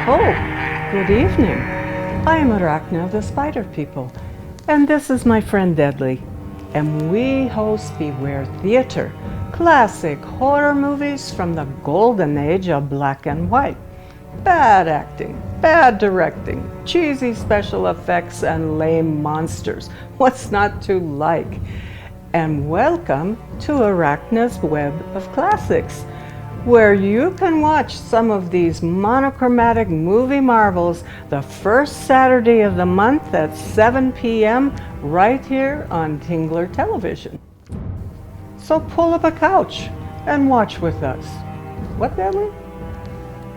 Oh, good evening. I'm Arachna, the Spider People, and this is my friend Deadly, and we host Beware Theater, classic horror movies from the golden age of black and white. Bad acting, bad directing, cheesy special effects, and lame monsters. What's not to like? And welcome to Arachna's Web of Classics, where you can watch some of these monochromatic movie marvels the first Saturday of the month at 7 p.m. right here on Tingler Television. So pull up a couch and watch with us. What, Deadly?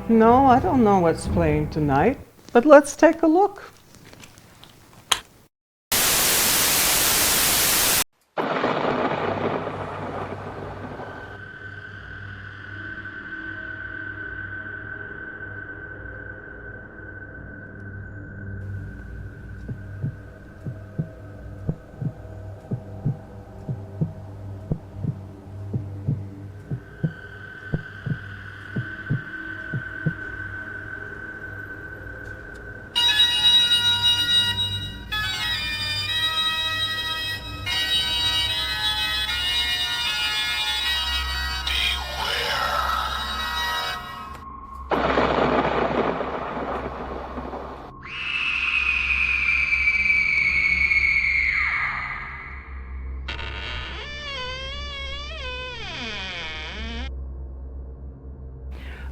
No, I don't know what's playing tonight, but let's take a look.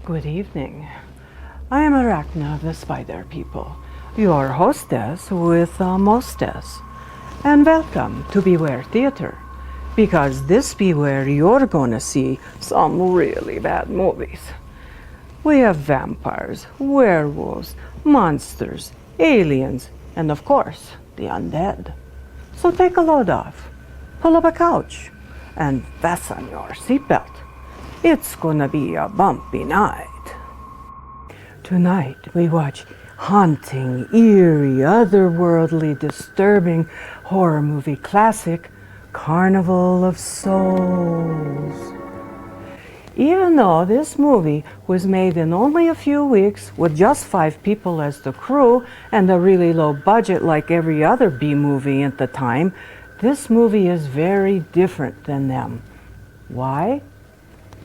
Good evening. I am Arachna of the Spider People, your hostess with the mostess. And welcome to Beware Theater, because this Beware you're gonna see some really bad movies. We have vampires, werewolves, monsters, aliens, and of course, the undead. So take a load off, pull up a couch, and fasten your seatbelt. It's gonna be a bumpy night. Tonight we watch haunting, eerie, otherworldly, disturbing horror movie classic, Carnival of Souls. Even though this movie was made in only a few weeks with just 5 people as the crew and a really low budget like every other B-movie at the time, this movie is very different than them. Why?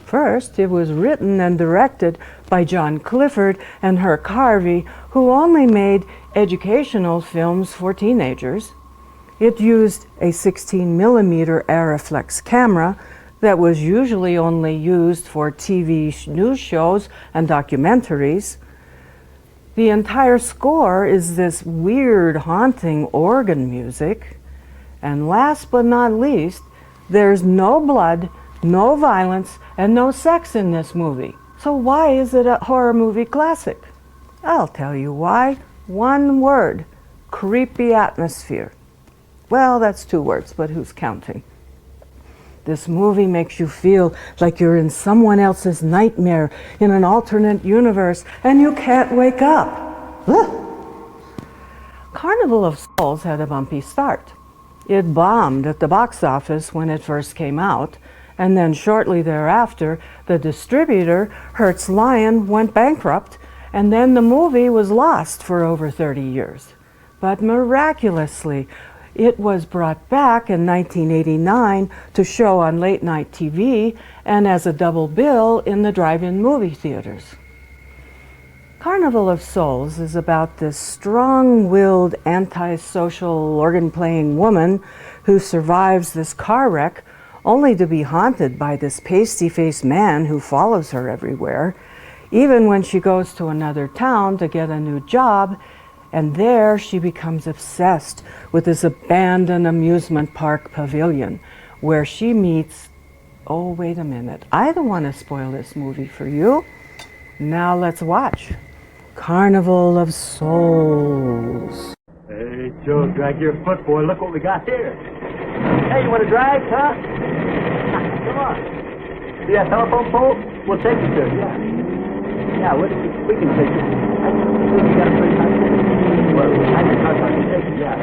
First, it was written and directed by John Clifford and Herc Harvey, who only made educational films for teenagers. It used a 16mm Arriflex camera that was usually only used for TV news shows and documentaries. The entire score is this weird, haunting organ music. And last but not least, there's no blood, no violence, and no sex in this movie. So why is it a horror movie classic? I'll tell you why. One word: creepy atmosphere. Well, that's 2 words, but who's counting? This movie makes you feel like you're in someone else's nightmare in an alternate universe and you can't wake up. Ugh. Carnival of Souls had a bumpy start. It bombed at the box office when it first came out, and then shortly thereafter, the distributor, Hertz Lion, went bankrupt, and then the movie was lost for over 30 years. But miraculously, it was brought back in 1989 to show on late night TV and as a double bill in the drive-in movie theaters. Carnival of Souls is about this strong-willed, antisocial, organ-playing woman who survives this car wreck only to be haunted by this pasty-faced man who follows her everywhere, even when she goes to another town to get a new job, and there she becomes obsessed with this abandoned amusement park pavilion, where she meets, oh, wait a minute, I don't want to spoil this movie for you. Now let's watch Carnival of Souls. Hey, Joe, drag your foot, boy. Look what we got here. Hey, you want to drag, huh? Come on. See that telephone pole? We'll take you to it, yeah. Yeah, we can take you. I think we got a pretty high ticket. Well, I can talk about the ticket, yeah.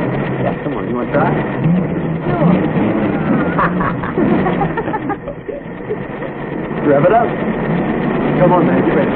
Yeah, come on. You want to try? Sure. Okay. Rev it up. Come on, man. Get ready.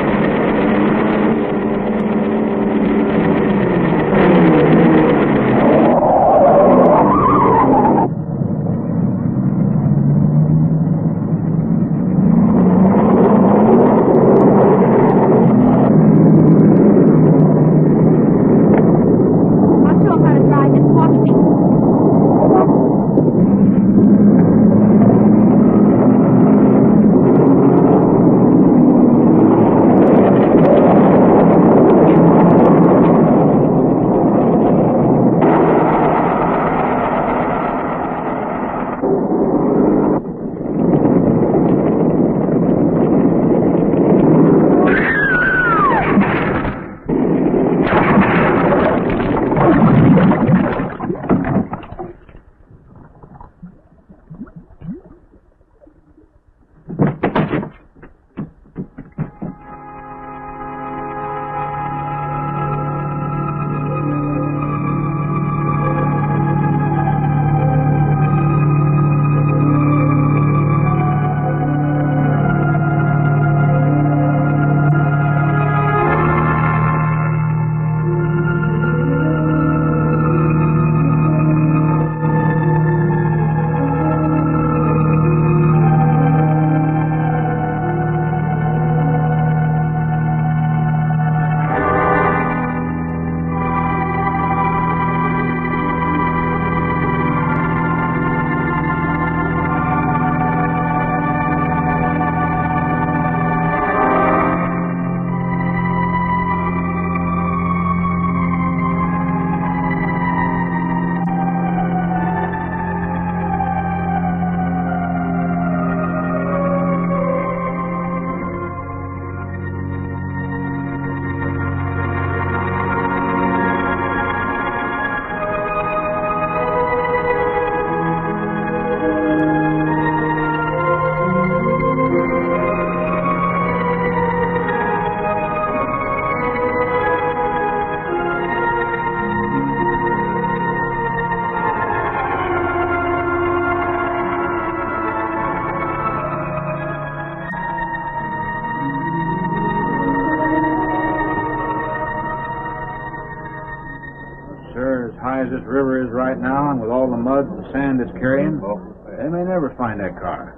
As this river is right now, and with all the mud and sand it's carrying, well, they may never find that car.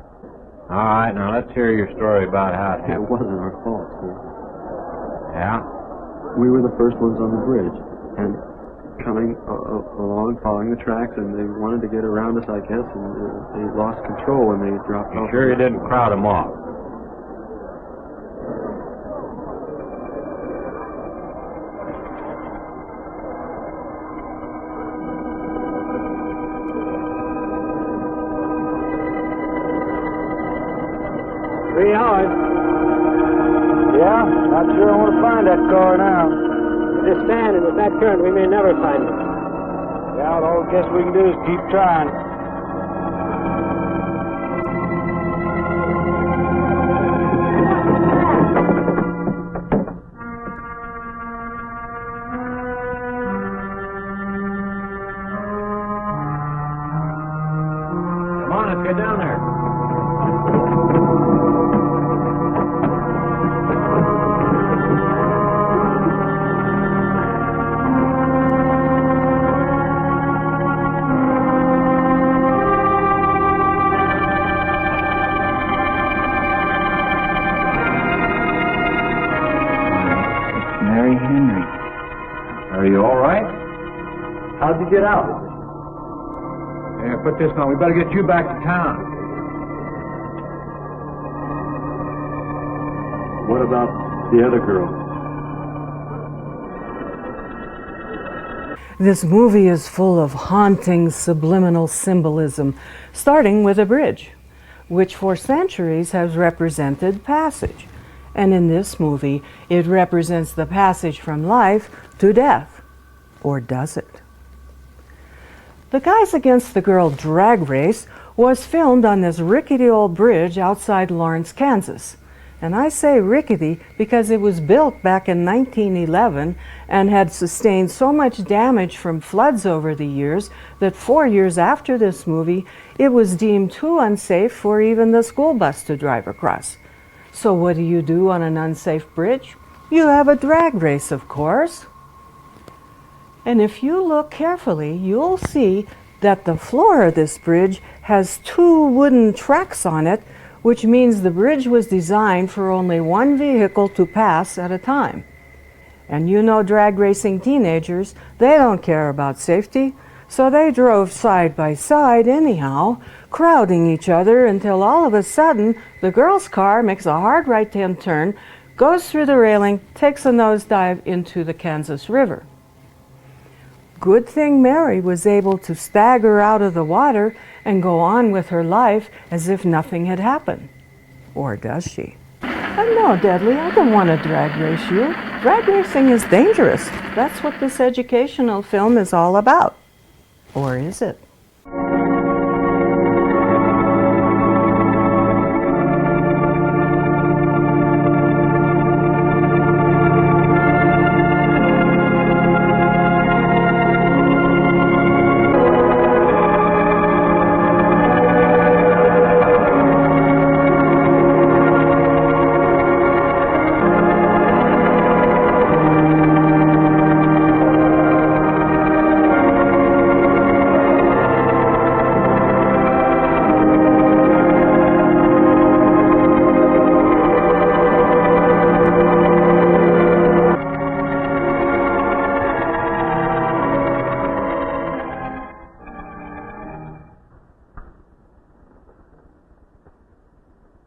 All right, now let's hear your story about how it happened. It wasn't our fault, sir. Yeah? We were the first ones on the bridge, and coming along, following the tracks, and they wanted to get around us, I guess, and they lost control when they dropped off. You sure you didn't crowd them off? Yeah, not sure I want to find that car now. With this sand and with that current, we may never find it. Yeah, all I guess we can do is keep trying. Come on, let's get down there. Are you all right? How'd you get out? Yeah, put this on. We better get you back to town. What about the other girl? This movie is full of haunting subliminal symbolism, starting with a bridge, which for centuries has represented passage, And in this movie, it represents the passage from life to death. Or does it? The Guys Against the Girl drag race was filmed on this rickety old bridge outside Lawrence, Kansas. And I say rickety because it was built back in 1911 and had sustained so much damage from floods over the years that 4 years after this movie, it was deemed too unsafe for even the school bus to drive across. So what do you do on an unsafe bridge? You have a drag race, of course. And if you look carefully, you'll see that the floor of this bridge has 2 wooden tracks on it, which means the bridge was designed for only one vehicle to pass at a time. And you know drag racing teenagers, they don't care about safety, so they drove side by side anyhow, crowding each other until all of a sudden the girl's car makes a hard right-hand turn, goes through the railing, takes a nosedive into the Kansas River. Good thing Mary was able to stagger out of the water and go on with her life as if nothing had happened. Or does she? No, Deadly, I don't want to drag race you. Drag racing is dangerous. That's what this educational film is all about. Or is it?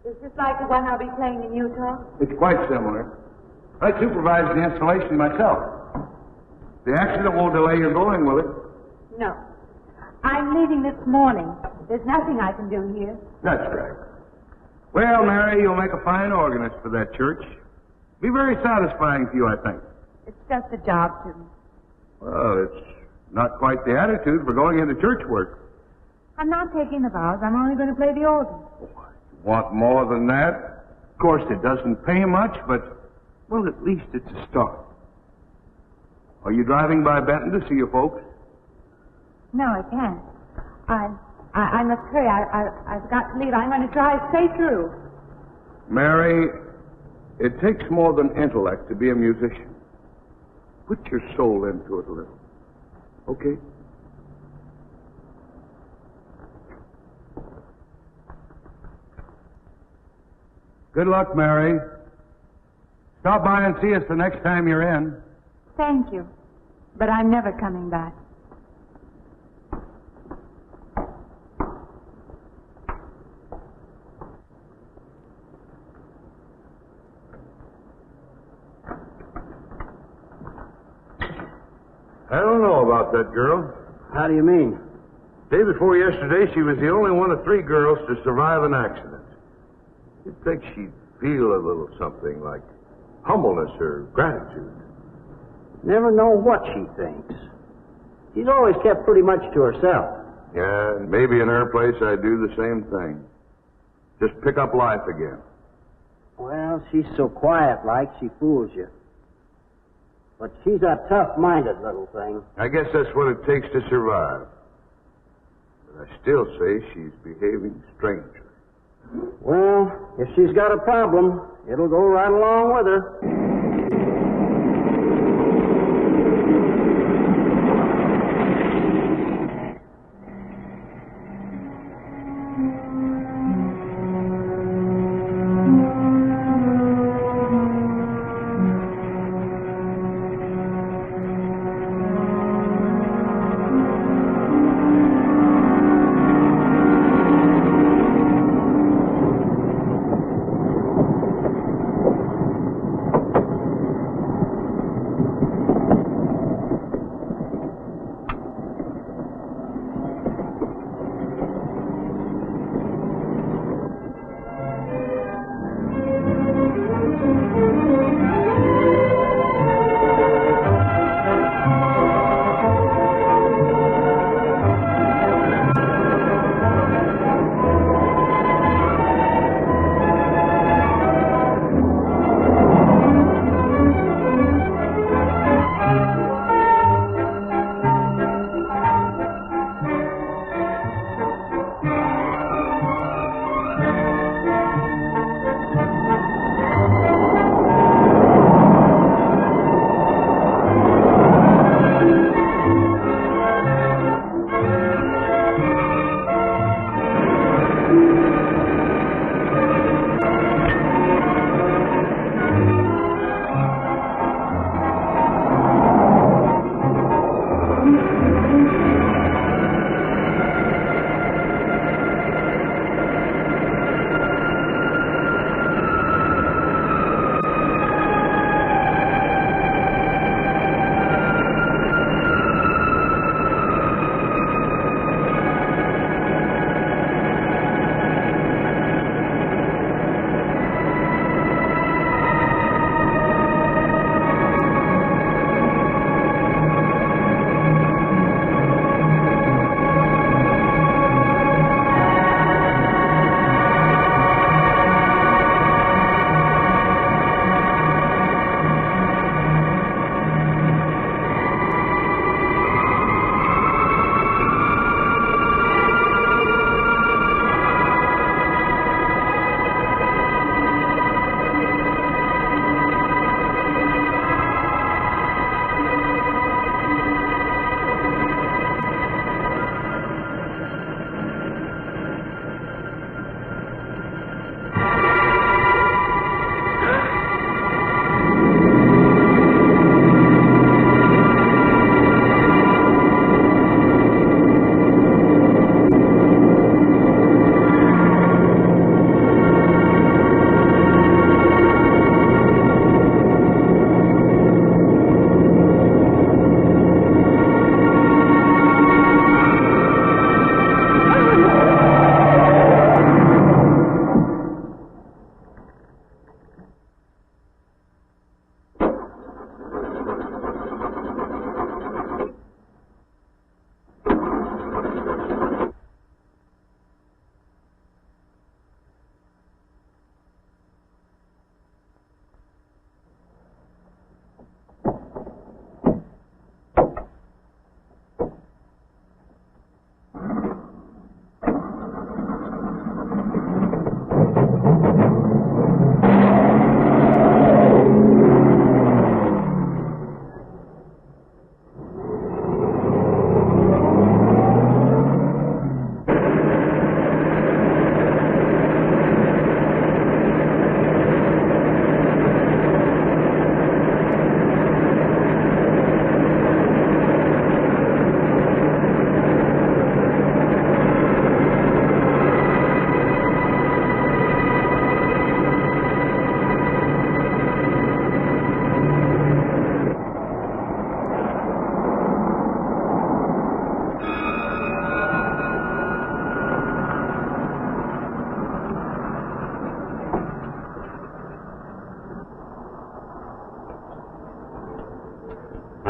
Is this like the one I'll be playing in Utah? It's quite similar. I supervised the installation myself. The accident won't delay your going, will it? No. I'm leaving this morning. There's nothing I can do here. That's right. Well, Mary, you'll make a fine organist for that church. Be very satisfying to you, I think. It's just a job to me. Well, it's not quite the attitude for going into church work. I'm not taking the vows. I'm only going to play the organ. Want more than that? Of course, it doesn't pay much, but, well, at least it's a start. Are you driving by Benton to see your folks? No, I can't. I must hurry. I've got to leave. I'm going to drive straight through. Mary, it takes more than intellect to be a musician. Put your soul into it a little. Okay? Good luck, Mary. Stop by and see us the next time you're in. Thank you. But I'm never coming back. I don't know about that girl. How do you mean? Day before yesterday, she was the only one of 3 girls to survive an accident. You'd think she'd feel a little something like humbleness or gratitude. Never know what she thinks. She's always kept pretty much to herself. Yeah, and maybe in her place I'd do the same thing. Just pick up life again. Well, she's so quiet-like, she fools you. But she's a tough-minded little thing. I guess that's what it takes to survive. But I still say she's behaving strangely. Well, if she's got a problem, it'll go right along with her.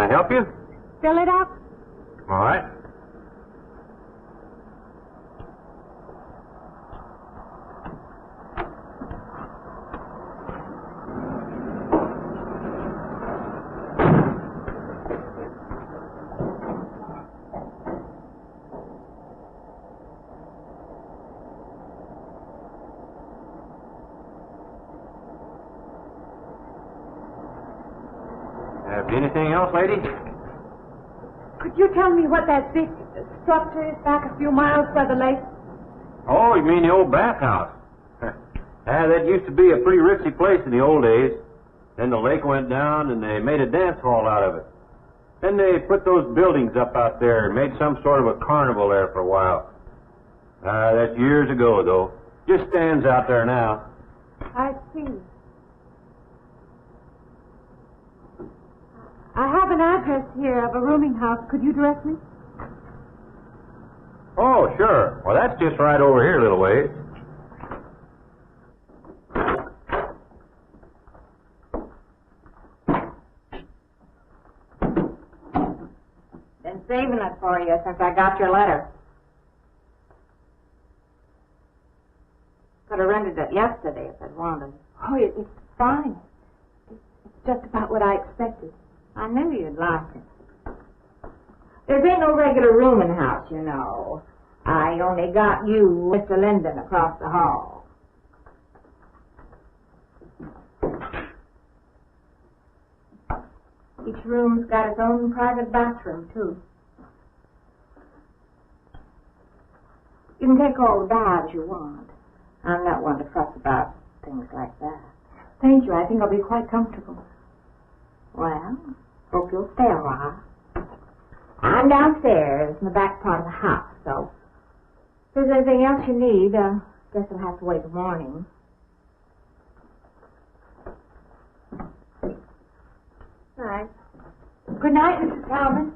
I help you? Fill it up. All right. Anything else, lady? Could you tell me what that big structure is back a few miles by the lake? Oh, you mean the old bathhouse? That used to be a pretty ritzy place in the old days. Then the lake went down and they made a dance hall out of it. Then they put those buildings up out there and made some sort of a carnival there for a while. That's years ago, though. Just stands out there now. I see. I have an address here of a rooming house. Could you direct me? Oh, sure. Well, that's just right over here a little ways. Been saving it for you since I got your letter. Could have rented it yesterday if I'd wanted. Oh, it's fine. It's just about what I expected. I knew you'd like it. There ain't no regular rooming house, you know. I only got you, Mr. Linden, across the hall. Each room's got its own private bathroom, too. You can take all the baths you want. I'm not one to fuss about things like that. Thank you. I think I'll be quite comfortable. Well, hope you'll stay a while. I'm downstairs in the back part of the house, so if there's anything else you need, guess I'll have to wait till morning. All right. Good night, Mrs. Talman.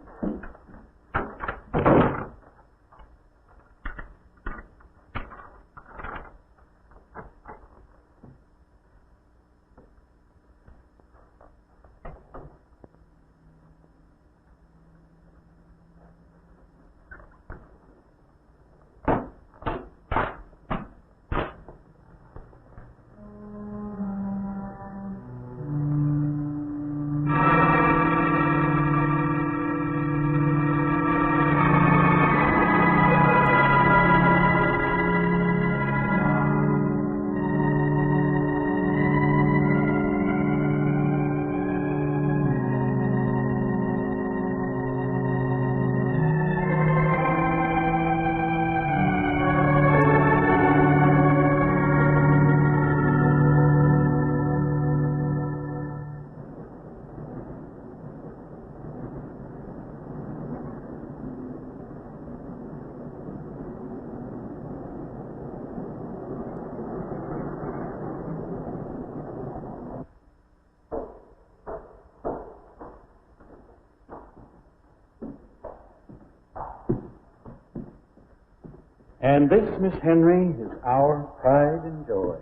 And this, Miss Henry, is our pride and joy.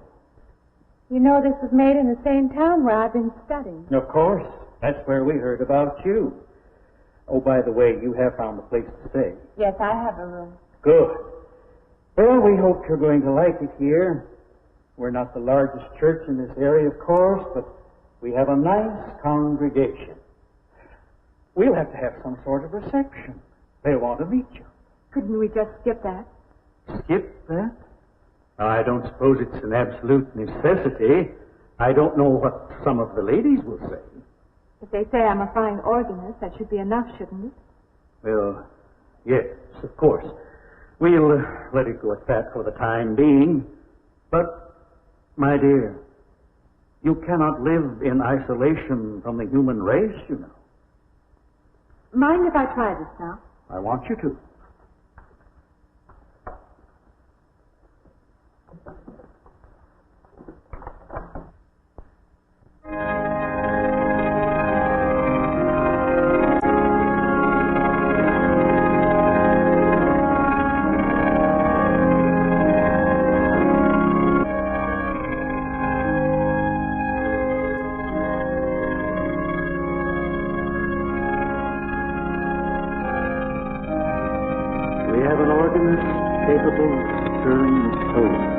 You know this was made in the same town where I've been studying. Of course, that's where we heard about you. Oh, by the way, you have found a place to stay. Yes, I have a room. Good. Well, we hope you're going to like it here. We're not the largest church in this area, of course, but we have a nice congregation. We'll have to have some sort of reception. They'll want to meet you. Couldn't we just skip that? Skip that? I don't suppose it's an absolute necessity. I don't know what some of the ladies will say. If they say I'm a fine organist, that should be enough, shouldn't it? Well, yes, of course. We'll let it go at that for the time being. But, my dear, you cannot live in isolation from the human race, you know. Mind if I try this now? I want you to. have an organist capable of stirring the soul.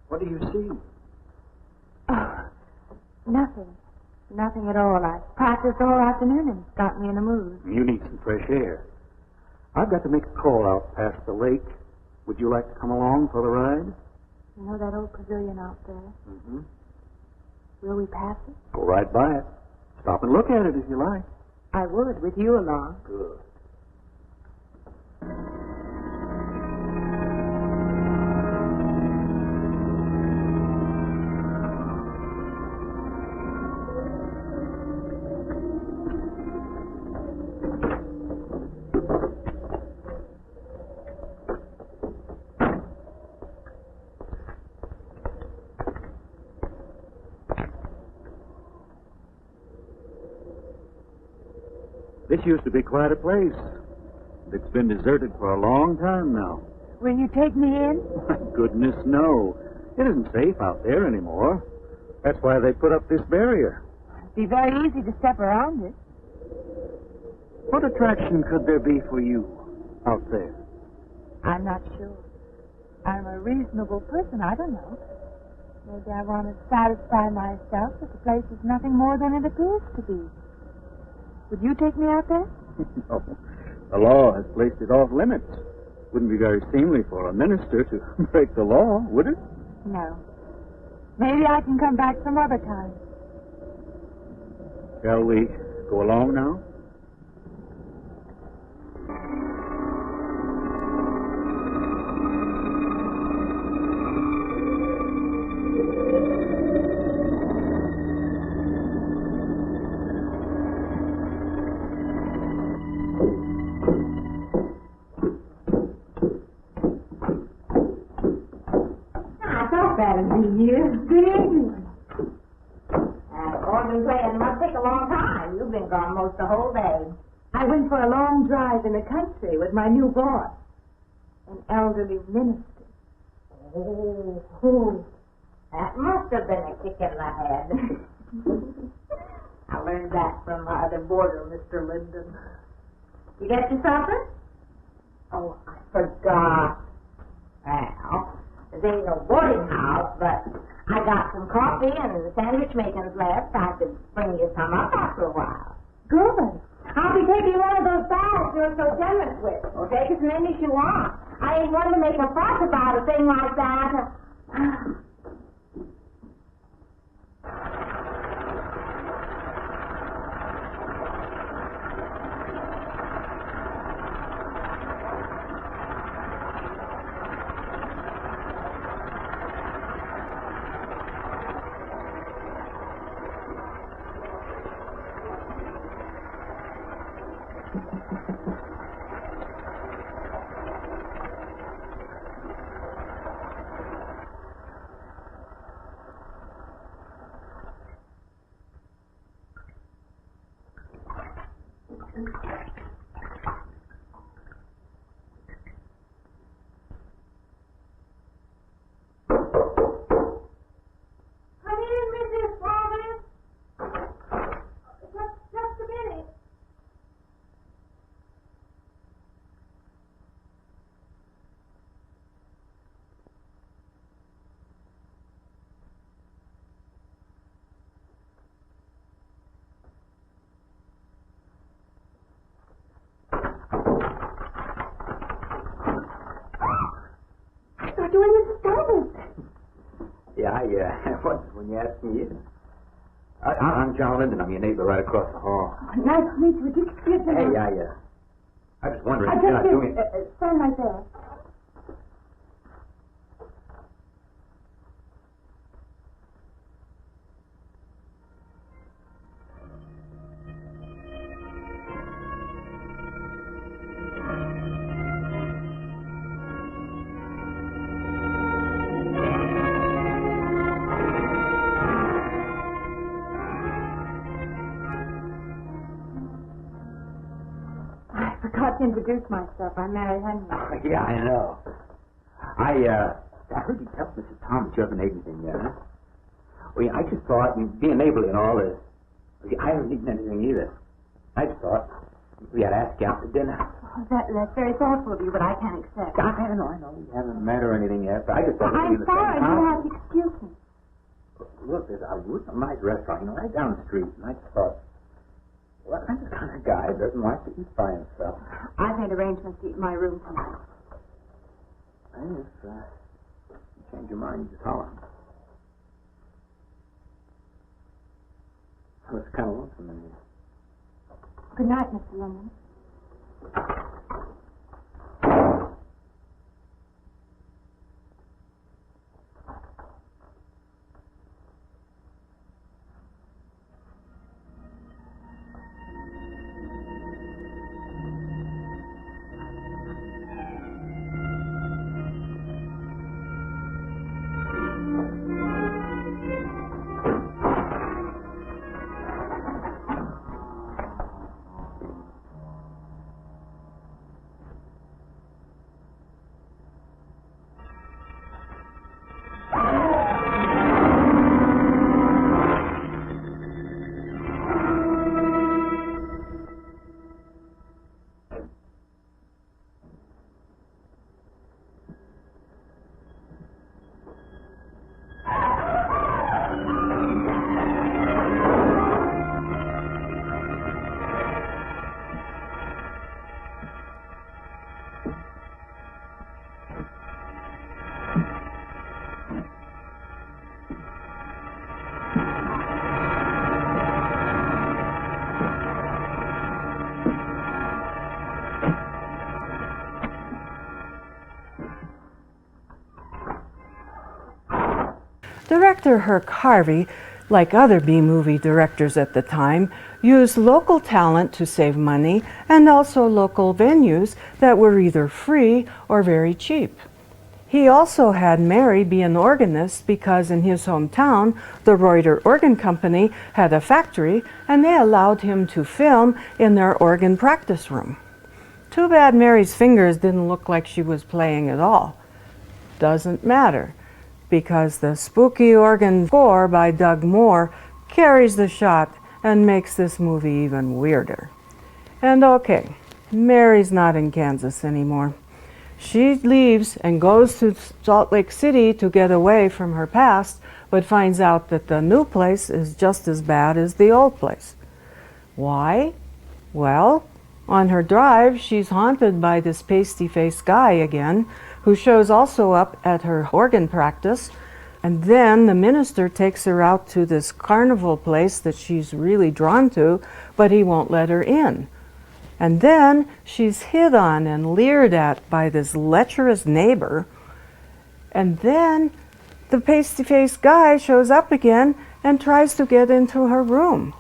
What do you see? Oh, nothing. Nothing at all. I practiced all afternoon and it's got me in a mood. You need some fresh air. I've got to make a call out past the lake. Would you like to come along for the ride? You know that old pavilion out there? Mm-hmm. Will we pass it? Go right by it. Stop and look at it if you like. I would, with you along. Good. This used to be quite a place. It's been deserted for a long time now. Will you take me in? My goodness, no. It isn't safe out there anymore. That's why they put up this barrier. It'd be very easy to step around it. What attraction could there be for you out there? I'm not sure. I'm a reasonable person. I don't know. Maybe I want to satisfy myself that the place is nothing more than it appears to be. Would you take me out there? No. The law has placed it off limits. Wouldn't be very seemly for a minister to break the law, would it? No. Maybe I can come back some other time. Shall we go along now? Good evening. Organ playing must take a long time. You've been gone most the whole day. I went for a long drive in the country with my new boss, an elderly minister. Oh, that must have been a kick in the head. I learned that from my other boarder, Mr. Linden. You get your supper? Oh, I forgot. Well, this ain't no boarding house, but I got some coffee and sandwich makings left. I could bring you some up after a while. Good. I'll be taking one of those baths you're so generous with. Well, take as many as you want. I ain't one to make a fuss about a thing like that. Yeah, what, when you asked me? I'm John Linden. I'm your neighbor right across the hall. Oh, nice to meet you. Would you excuse me? Hey, I was wondering if you're not doing... Stand right there. to introduce myself. I'm Mary Henry. Oh, yeah, I know. I heard you tell Mrs. Tom that you haven't ate anything yet, huh? Well, yeah, I just thought, being neighborly and all this, I haven't eaten anything either. I just thought we had to ask you out to dinner. Oh, that's very thoughtful of you, but I can't accept. I know. We haven't met or anything yet, but I just thought I'm we'd be in the same sorry. house. You have to excuse me. Look, there's a real nice restaurant, right down the street, and I just thought, well, I'm the kind of guy that doesn't like to eat by himself. I've made arrangements to eat in my room tonight. Hey, if you change your mind, you just holler. I was kind of lonesome in here. Good night, Mr. Linden. Director Herc Harvey, like other B-movie directors at the time, used local talent to save money and also local venues that were either free or very cheap. He also had Mary be an organist because in his hometown, the Reuter Organ Company had a factory and they allowed him to film in their organ practice room. Too bad Mary's fingers didn't look like she was playing at all. Doesn't matter, because the spooky organ score by Doug Moore carries the shot and makes this movie even weirder. And okay, Mary's not in Kansas anymore. She leaves and goes to Salt Lake City to get away from her past, but finds out that the new place is just as bad as the old place. Why? Well, on her drive, she's haunted by this pasty-faced guy again, who shows also up at her organ practice, and then the minister takes her out to this carnival place that she's really drawn to, but he won't let her in. And then she's hit on and leered at by this lecherous neighbor, and then the pasty-faced guy shows up again and tries to get into her room.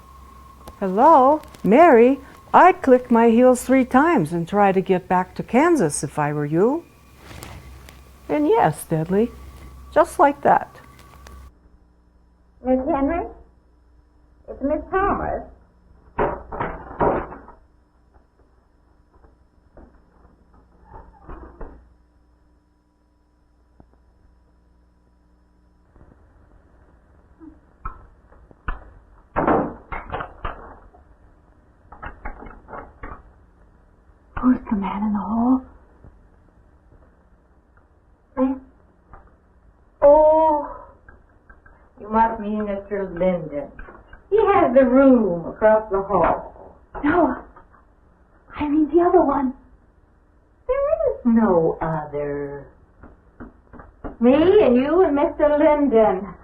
Hello, Mary, I'd click my heels 3 times and try to get back to Kansas if I were you. And yes, Deadly, just like that. Miss Henry? It's Miss Thomas. Who's the man in the hall? Oh, you must mean Mr. Linden. He has the room across the hall. No, I mean the other one. There is no other. Me and you and Mr. Linden.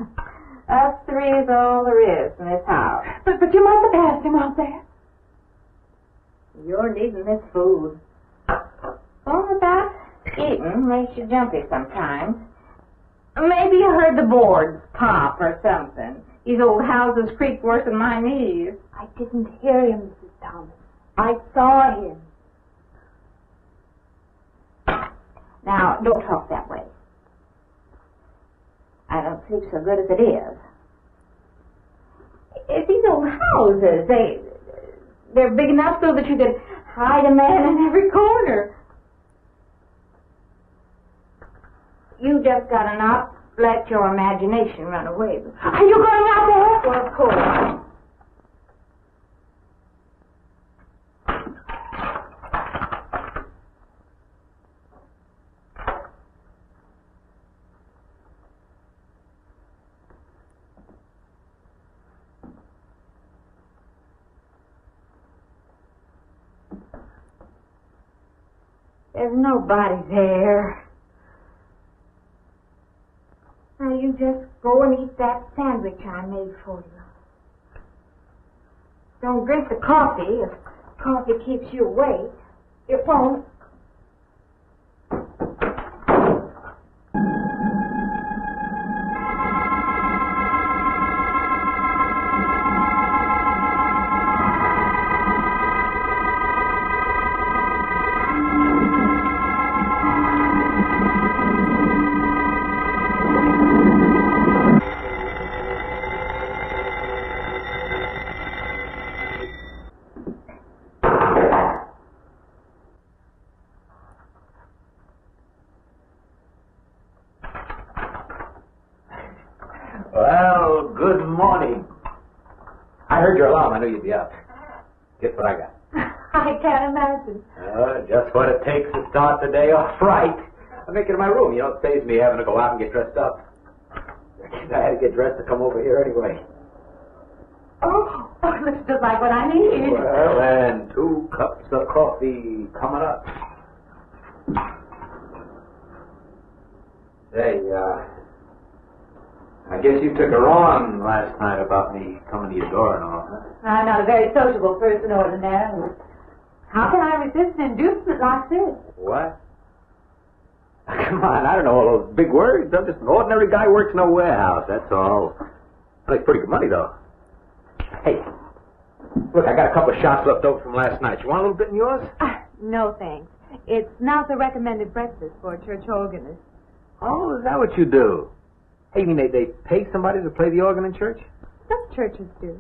Us 3 is all there is in this house. But you must have asked him out there. You're needing this food. All about eating makes you jumpy sometimes. Maybe you heard the boards pop or something. These old houses creak worse than my knees. I didn't hear him, Mrs. Thomas. I saw him. Now, don't talk that way. I don't sleep so good as it is. It's these old houses. They're big enough so that you could hide a man in every corner. You just gotta not let your imagination run away with you. Are you going out there? Well, of course. There's nobody there. Now you just go and eat that sandwich I made for you. Don't drink the coffee. If coffee keeps you awake, it won't. Well, good morning. I heard your alarm. I knew you'd be up. Guess what I got? I can't imagine. Just what it takes to start the day off right. I make it in my room. You know, it saves me having to go out and get dressed up. I had to get dressed to come over here anyway. Oh, this is just like what I need. Well, and 2 cups of coffee coming up. Hey, I guess you took her on last night about me coming to your door and all, huh? I'm not a very sociable person ordinarily. How can I resist an inducement like this? What? Come on, I don't know all those big words. I'm just an ordinary guy who works in a warehouse, that's all. I make pretty good money, though. Hey, look, I got a couple of shots left over from last night. You want a little bit in yours? No, thanks. It's not the recommended breakfast for a church organist. Oh, is that what you do? Hey, you mean they pay somebody to play the organ in church? Some churches do.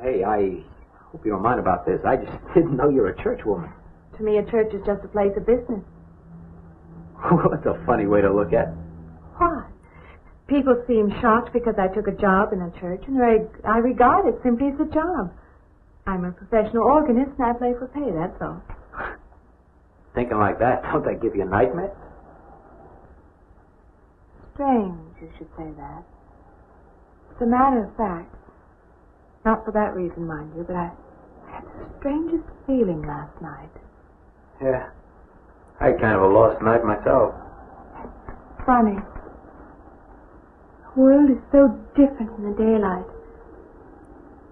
Hey, I hope you don't mind about this. I just didn't know you're a church woman. To me, a church is just a place of business. That's a funny way to look at it. Why? People seem shocked because I took a job in a church, and I regard it simply as a job. I'm a professional organist, and I play for pay, that's all. Thinking like that, don't that give you a nightmare? Strange you should say that. As a matter of fact, not for that reason, mind you, but I had the strangest feeling last night. Yeah. I had kind of a lost night myself. Funny. The world is so different in the daylight.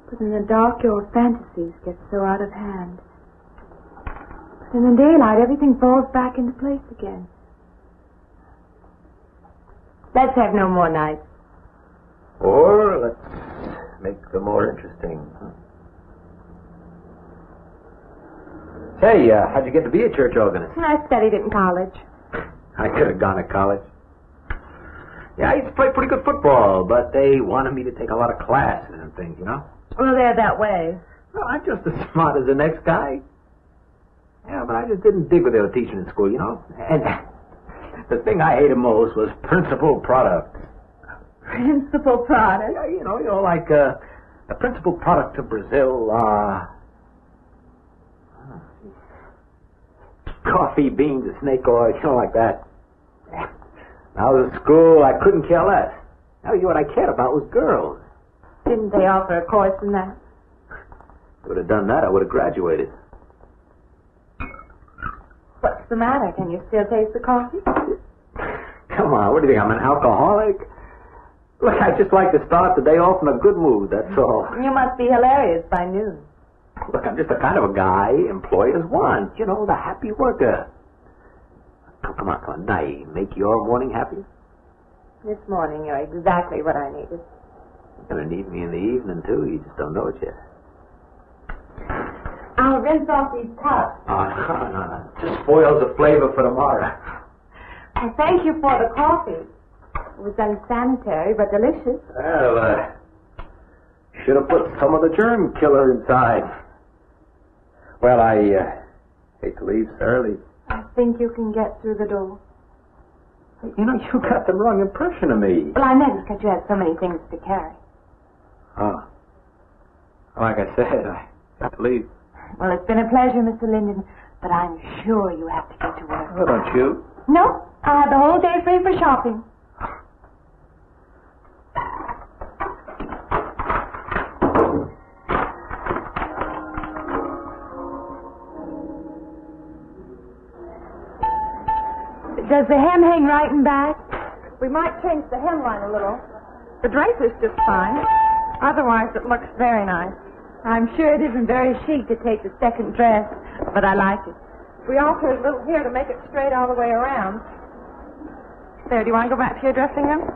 But in the dark, your fantasies get so out of hand. But in the daylight, everything falls back into place again. Let's have no more nights. Or let's make them more interesting. Hey, how'd you get to be a church organist? I studied it in college. I could have gone to college. Yeah, I used to play pretty good football, but they wanted me to take a lot of classes and things, you know? Well, they're that way. Well, I'm just as smart as the next guy. Yeah, but I just didn't dig what they were teaching in school, you know? And the thing I hated most was principal products. Principal product? Yeah, you know, like a principal product to Brazil, coffee, beans, and snake oil, you know, like that. When I was at school, I couldn't care less. Now, what I cared about was girls. Didn't they offer a course in that? If I would have done that, I would have graduated. What's the matter? Can you still taste the coffee? Come on, what do you think, I'm an alcoholic? Look, I just like to start the day off in a good mood, that's all. You must be hilarious by noon. Look, I'm just the kind of a guy employers want. You know, the happy worker. Come on. Now, make your morning happy? This morning, you're exactly what I needed. You're going to need me in the evening, too. You just don't know it yet. I'll rinse off these cups. No. Just spoils the flavor for tomorrow. I thank you for the coffee. It was unsanitary, but delicious. Well, should have put some of the germ killer inside. Well, I hate to leave so early. I think you can get through the door. You know, you got the wrong impression of me. Well, I meant because you had so many things to carry. Oh. Like I said, I got to leave. Well, it's been a pleasure, Mr. Linden, but I'm sure you have to get to work. Oh, don't you? No, I have the whole day free for shopping. Does the hem hang right and back? We might change the hemline a little. The drape is just fine. Otherwise, it looks very nice. I'm sure it isn't very chic to take the second dress, but I like it. We alter a little here to make it straight all the way around. There, do you want to go back to your dressing room?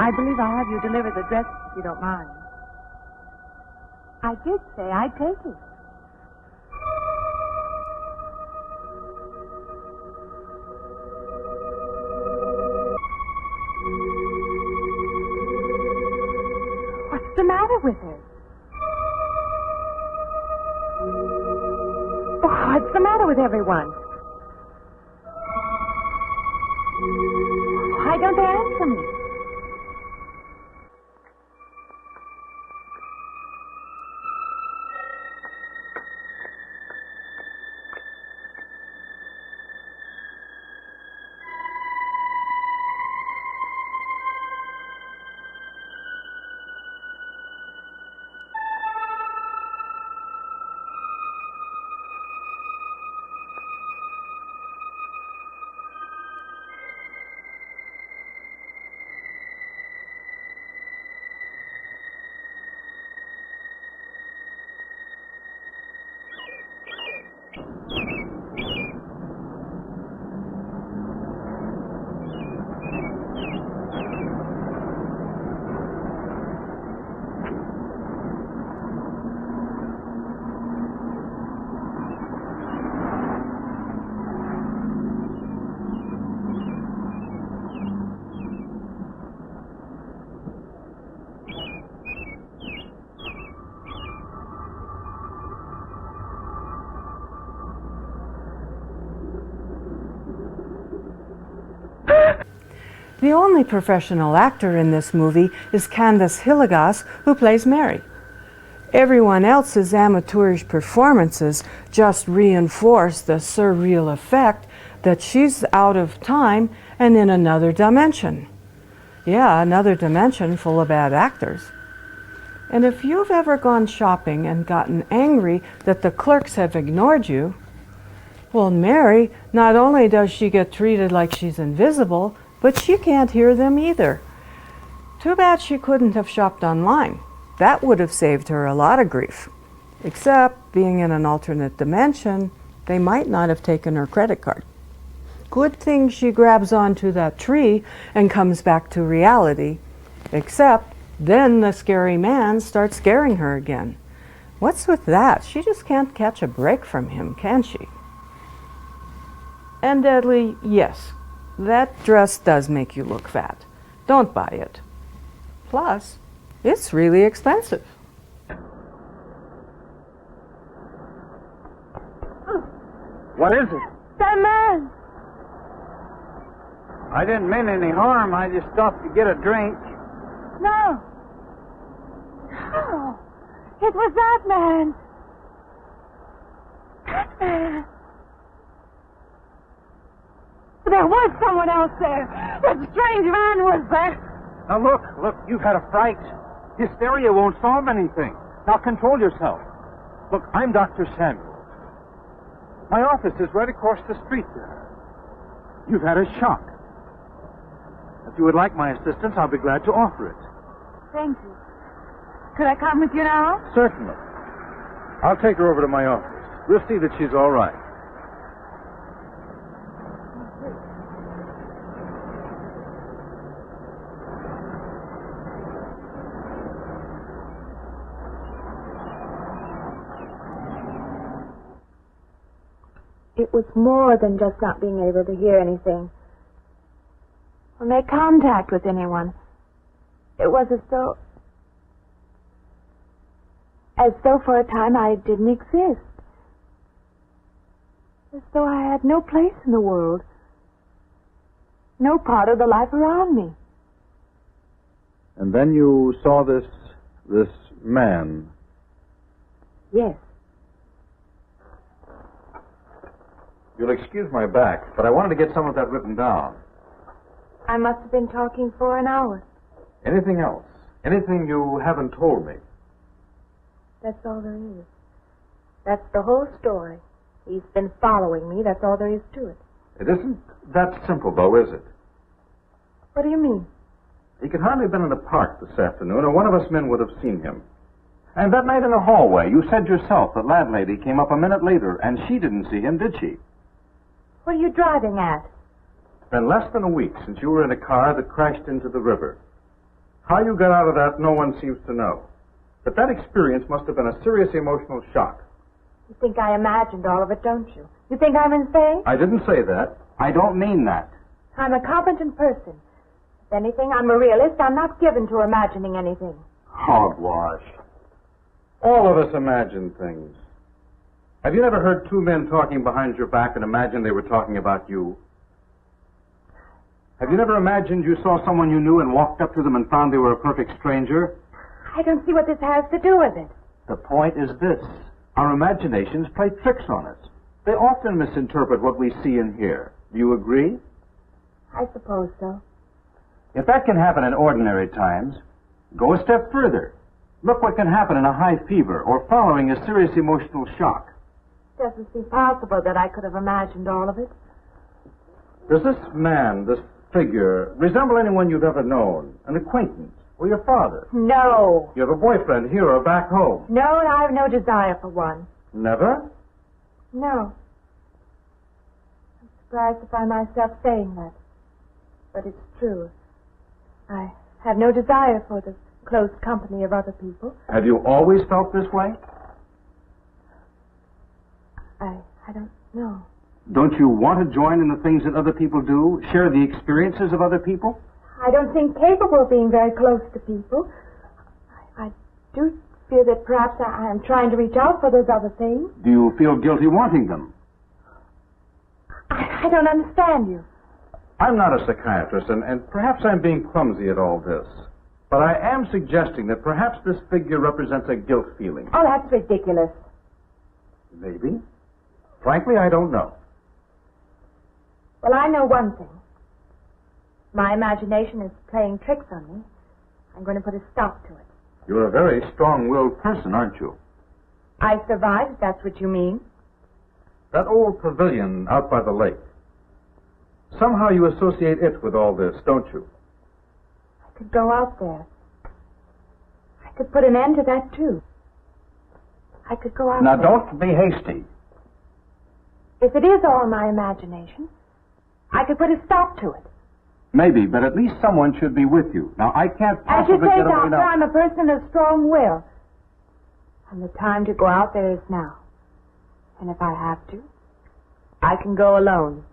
I believe I'll have you deliver the dress if you don't mind. I did say I'd take it. What's the matter with her? What's the matter with everyone? Why don't they answer me? The only professional actor in this movie is Candace Hillegas, who plays Mary. Everyone else's amateurish performances just reinforce the surreal effect that she's out of time and in another dimension. Yeah, another dimension full of bad actors. And if you've ever gone shopping and gotten angry that the clerks have ignored you, well, Mary, not only does she get treated like she's invisible, but she can't hear them either. Too bad she couldn't have shopped online. That would have saved her a lot of grief. Except, being in an alternate dimension, they might not have taken her credit card. Good thing she grabs onto that tree and comes back to reality. Except, then the scary man starts scaring her again. What's with that? She just can't catch a break from him, can she? And Deadly, yes, that dress does make you look fat. Don't buy it. Plus, it's really expensive. What is it? That man! I didn't mean any harm. I just stopped to get a drink. No! Oh, it was that man! That man! There was someone else there! That strange man was there! Now look, you've had a fright. Hysteria won't solve anything. Now control yourself. Look, I'm Dr. Samuels. My office is right across the street there. You've had a shock. If you would like my assistance, I'll be glad to offer it. Thank you. Could I come with you now? Certainly. I'll take her over to my office. We'll see that she's all right. It was more than just not being able to hear anything or make contact with anyone. It was as though for a time I didn't exist. As though I had no place in the world. No part of the life around me. And then you saw this man. Yes. You'll excuse my back, but I wanted to get some of that written down. I must have been talking for an hour. Anything else? Anything you haven't told me? That's all there is. That's the whole story. He's been following me. That's all there is to it. It isn't that simple, though, is it? What do you mean? He could hardly have been in the park this afternoon, or one of us men would have seen him. And that night in the hallway, you said yourself the landlady came up a minute later, and she didn't see him, did she? What are you driving at? It's been less than a week since you were in a car that crashed into the river. How you got out of that, no one seems to know. But that experience must have been a serious emotional shock. You think I imagined all of it, don't you? You think I'm insane? I didn't say that. I don't mean that. I'm a competent person. If anything, I'm a realist. I'm not given to imagining anything. Hogwash. All of us imagine things. Have you never heard two men talking behind your back and imagined they were talking about you? Have you never imagined you saw someone you knew and walked up to them and found they were a perfect stranger? I don't see what this has to do with it. The point is this. Our imaginations play tricks on us. They often misinterpret what we see and hear. Do you agree? I suppose so. If that can happen in ordinary times, go a step further. Look what can happen in a high fever or following a serious emotional shock. It doesn't seem possible that I could have imagined all of it. Does this man, this figure, resemble anyone you've ever known? An acquaintance? Or your father? No. You have a boyfriend here or back home? No, I have no desire for one. Never? No. I'm surprised to find myself saying that. But it's true. I have no desire for the close company of other people. Have you always felt this way? I don't know. Don't you want to join in the things that other people do? Share the experiences of other people? I don't think capable of being very close to people. I do feel that perhaps I am trying to reach out for those other things. Do you feel guilty wanting them? I don't understand you. I'm not a psychiatrist, and perhaps I'm being clumsy at all this. But I am suggesting that perhaps this figure represents a guilt feeling. Oh, that's ridiculous. Maybe. Frankly, I don't know. Well, I know one thing. My imagination is playing tricks on me. I'm going to put a stop to it. You're a very strong-willed person, aren't you? I survived, if that's what you mean. That old pavilion out by the lake. Somehow you associate it with all this, don't you? I could go out there. I could put an end to that, too. I could go out Now, there. don't be hasty. If it is all my imagination, I could put a stop to it. Maybe, but at least someone should be with you. Now, I can't As you possibly say, get away Doctor, now. I'm a person of strong will. And the time to go out there is now. And if I have to, I can go alone.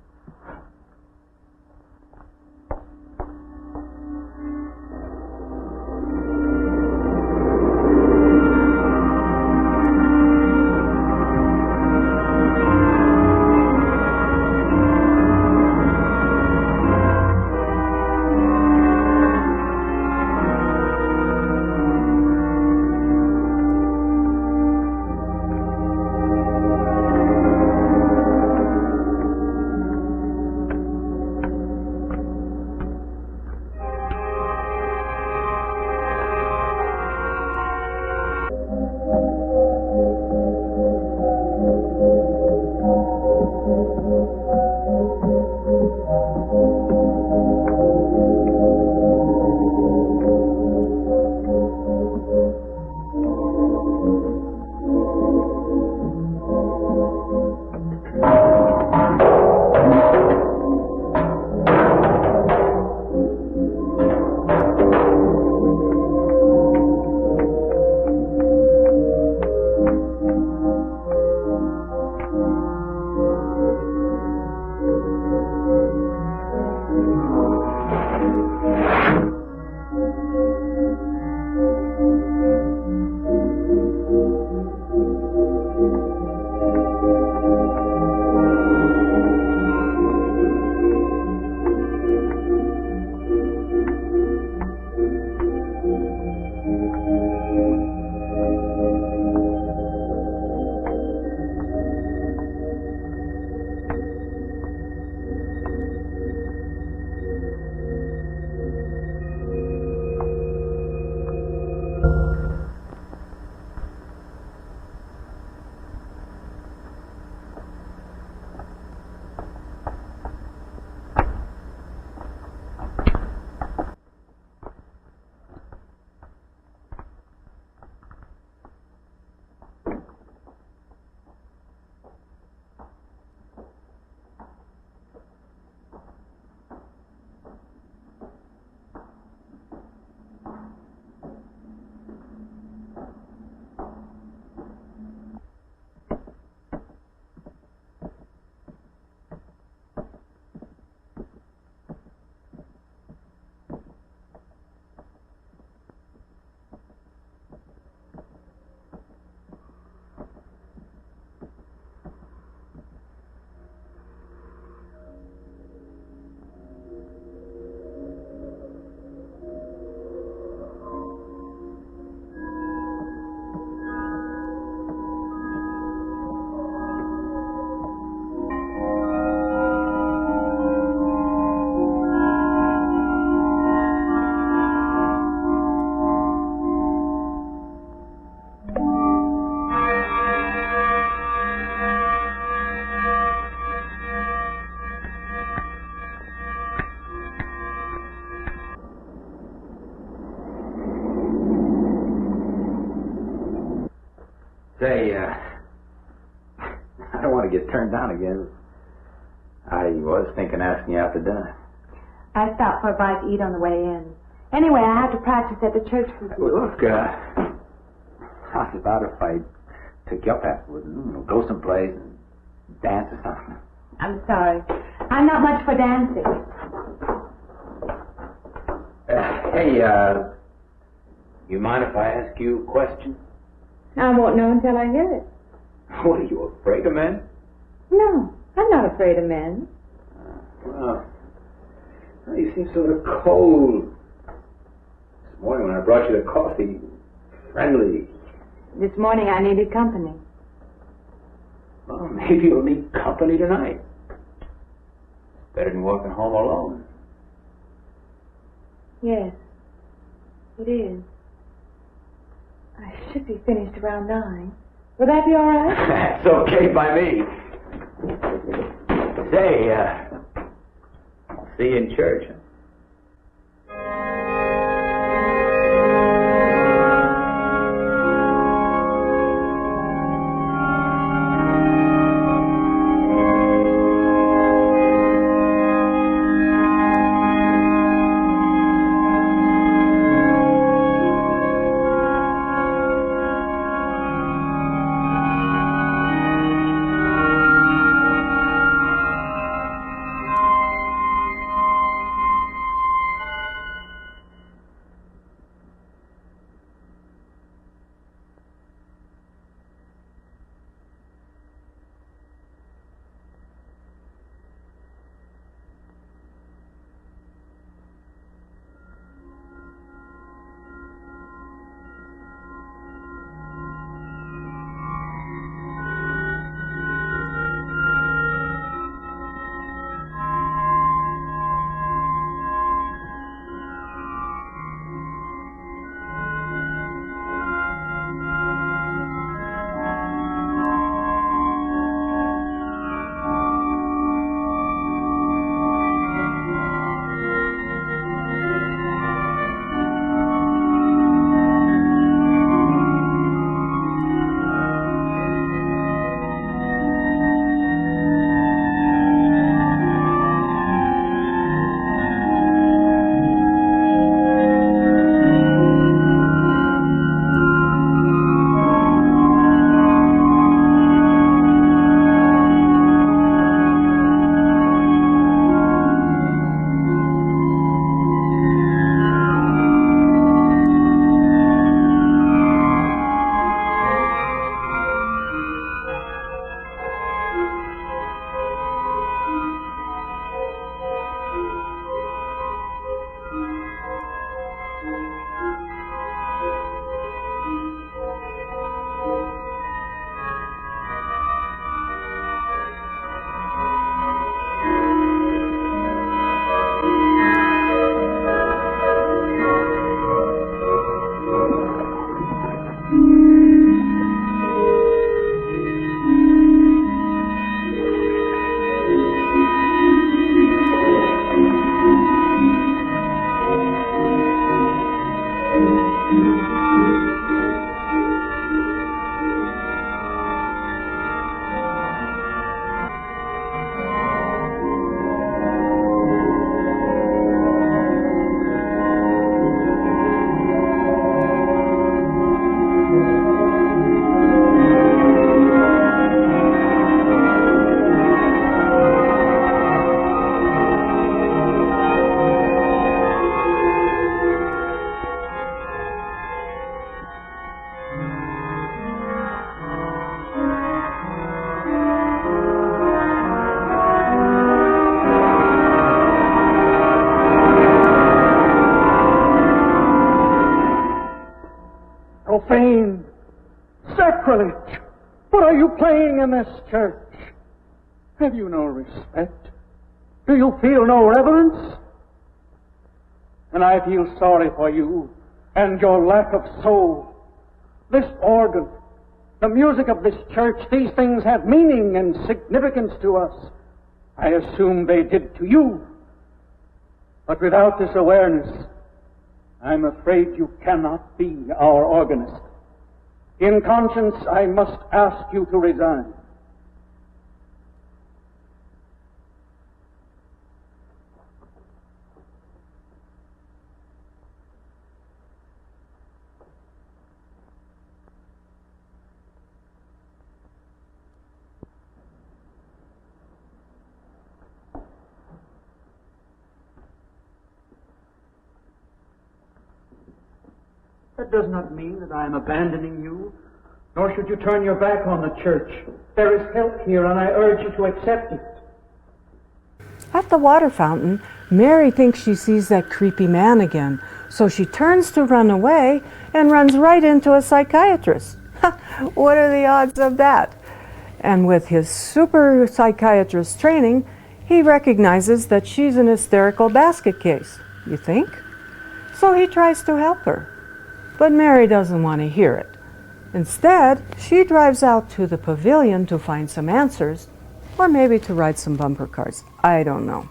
want to get turned down again. I was thinking asking you out to dinner. I stopped for a bite to eat on the way in. Anyway, I have to practice at the church for Well, look, how's about if I took you up afterwards and go someplace and dance or something? I'm sorry. I'm not much for dancing. Hey, you mind if I ask you a question? I won't know until I hear it. What, are you afraid of men? No, I'm not afraid of men. Well, you seem sort of cold. This morning when I brought you the coffee, friendly. This morning I needed company. Well, maybe you'll need company tonight. Better than walking home alone. Yes, it is. I should be finished around 9. Will that be all right? That's okay by me. Say, I'll see you in church. Profane! Sacrilege! What are you playing in this church? Have you no respect? Do you feel no reverence? And I feel sorry for you and your lack of soul. This organ, the music of this church, these things have meaning and significance to us. I assume they did to you. But without this awareness, I'm afraid you cannot be our organist. In conscience, I must ask you to resign. That does not mean that I am abandoning you, nor should you turn your back on the church. There is help here, and I urge you to accept it. At the water fountain, Mary thinks she sees that creepy man again, so she turns to run away and runs right into a psychiatrist. What are the odds of that? And with his super psychiatrist training, he recognizes that she's an hysterical basket case. You think? So he tries to help her. But Mary doesn't want to hear it. Instead, she drives out to the pavilion to find some answers, or maybe to ride some bumper cars. I don't know.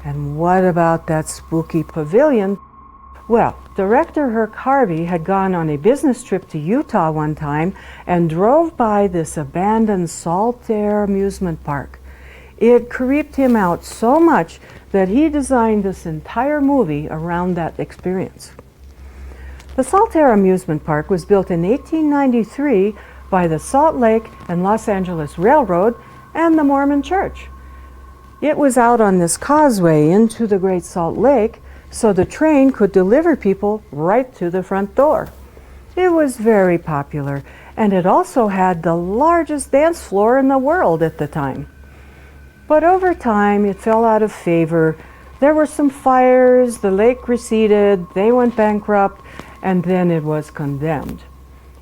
And what about that spooky pavilion? Well, director Herc Harvey had gone on a business trip to Utah one time and drove by this abandoned salt air amusement park. It creeped him out so much that he designed this entire movie around that experience. The Salt Air Amusement Park was built in 1893 by the Salt Lake and Los Angeles Railroad and the Mormon Church. It was out on this causeway into the Great Salt Lake, so the train could deliver people right to the front door. It was very popular, and it also had the largest dance floor in the world at the time. But over time, it fell out of favor. There were some fires, the lake receded, they went bankrupt, and then it was condemned.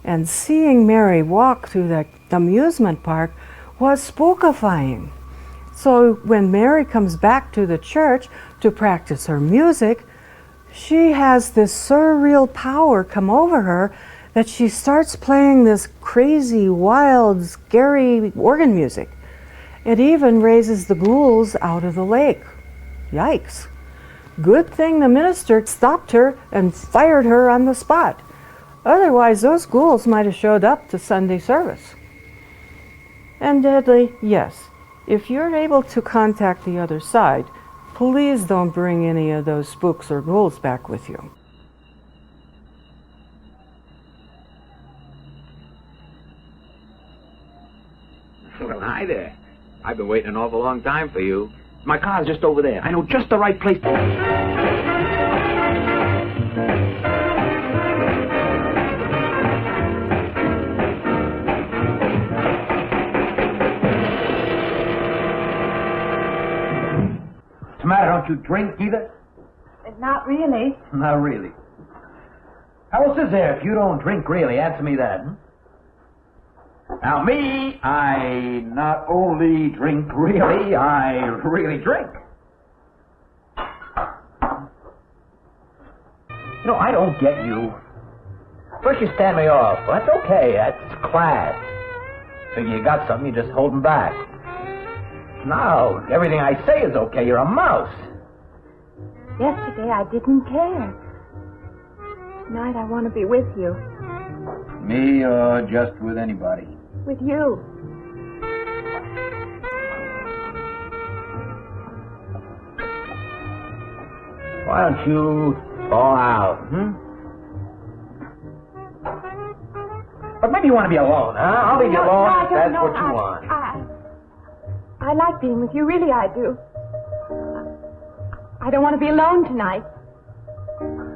And seeing Mary walk through that amusement park was spookifying. So when Mary comes back to the church to practice her music, she has this surreal power come over her that she starts playing this crazy, wild, scary organ music. It even raises the ghouls out of the lake. Yikes. Good thing the minister stopped her and fired her on the spot. Otherwise, those ghouls might have showed up to Sunday service. And Deadly, yes, if you're able to contact the other side, please don't bring any of those spooks or ghouls back with you. Well, hi there. I've been waiting an awful long time for you. My car's just over there. I know just the right place to... What's the matter? Don't you drink either? Not really. Not really. How else is there if you don't drink really? Answer me that. Now, me, I not only drink really, I really drink. You know, I don't get you. First you stand me off. Well, that's okay. That's class. Figure you got something, you just holding back. Now, everything I say is okay. You're a mouse. Yesterday I didn't care. Tonight I want to be with you. Me or just with anybody? With you. Why don't you fall out, But maybe you want to be alone, huh? I'll leave you alone if that's what you want. I like being with you, really I do. I don't want to be alone tonight.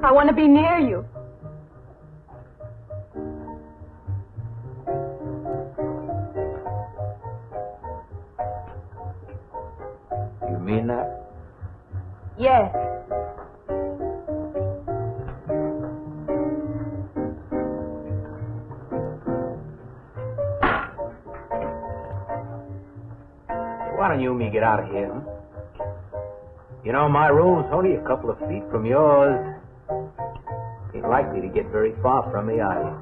I want to be near you. You mean that? Yes. Why don't you and me get out of here? You know, my room's only a couple of feet from yours. Ain't likely to get very far from me, are you?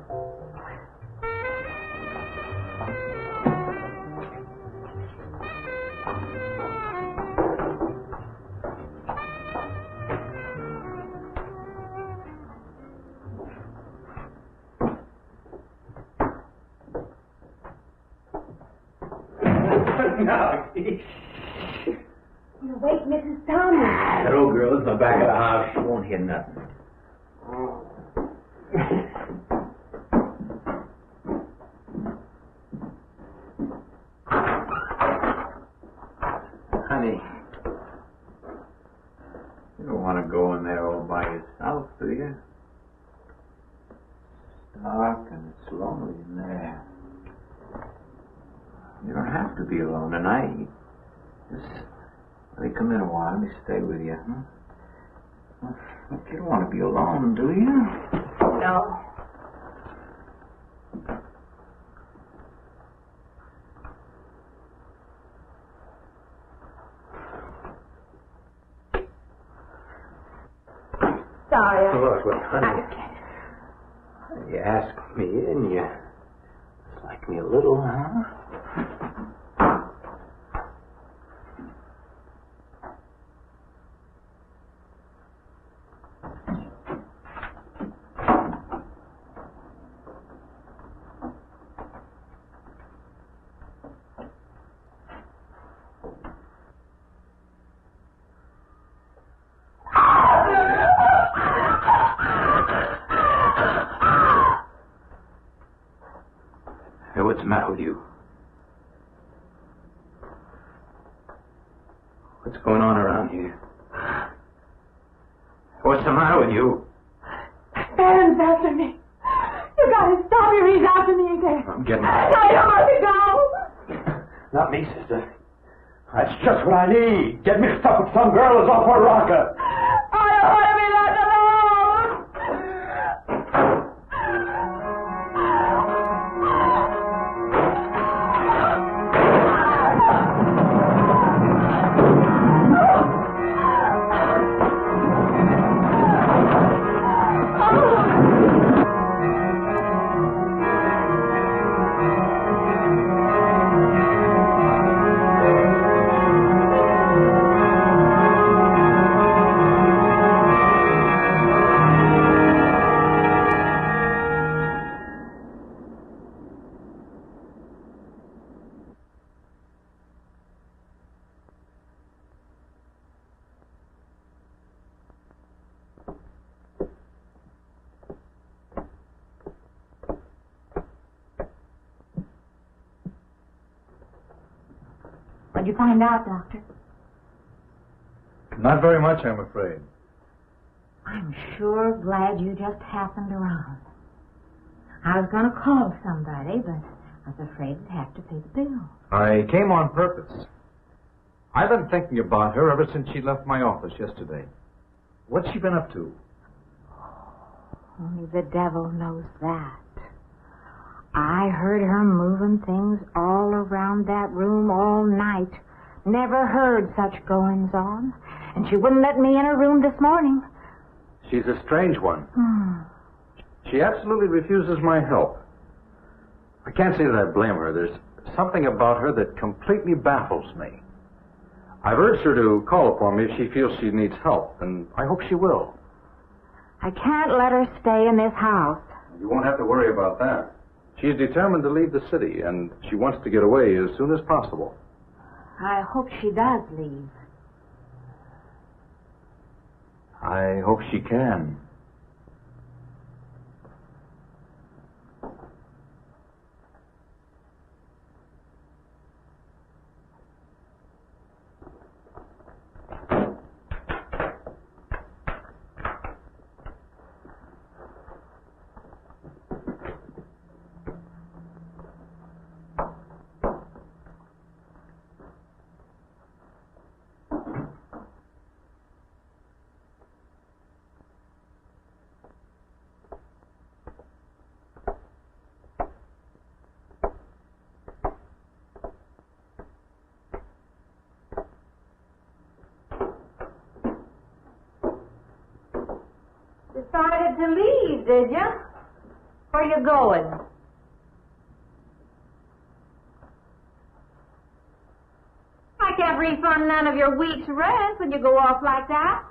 You wake Mrs. Thomas. That old girl is in the back of the house. She won't hear nothing. Honey, you don't want to go in there all by yourself, do you? have to be alone tonight. Just let me come in a while. Let me stay with you. Huh? You don't want to be alone, do you? No. Sorry. Look, honey. You asked me in, you like me a little, huh? Hey, what's the matter with you? What's going on around here? What's the matter with you? Aaron's after me. You gotta stop him. He's after me again. I'm getting I don't want to go. Not me, sister. That's just what I need. Get mixed up with some girl who's off her rocker. I don't want to be left alone. What'd you find out, Doctor? Not very much, I'm afraid. I'm sure glad you just happened around. I was going to call somebody, but I was afraid I'd have to pay the bill. I came on purpose. I've been thinking about her ever since she left my office yesterday. What's she been up to? Only the devil knows that. I heard her moving things all around that room all night. Never heard such goings on. And she wouldn't let me in her room this morning. She's a strange one. She absolutely refuses my help. I can't say that I blame her. There's something about her that completely baffles me. I've urged her to call upon me if she feels she needs help, and I hope she will. I can't let her stay in this house. You won't have to worry about that. She's determined to leave the city, and she wants to get away as soon as possible. I hope she does leave. I hope she can. Decided to leave, did you? Where you going? I can't refund none of your week's rent when you go off like that.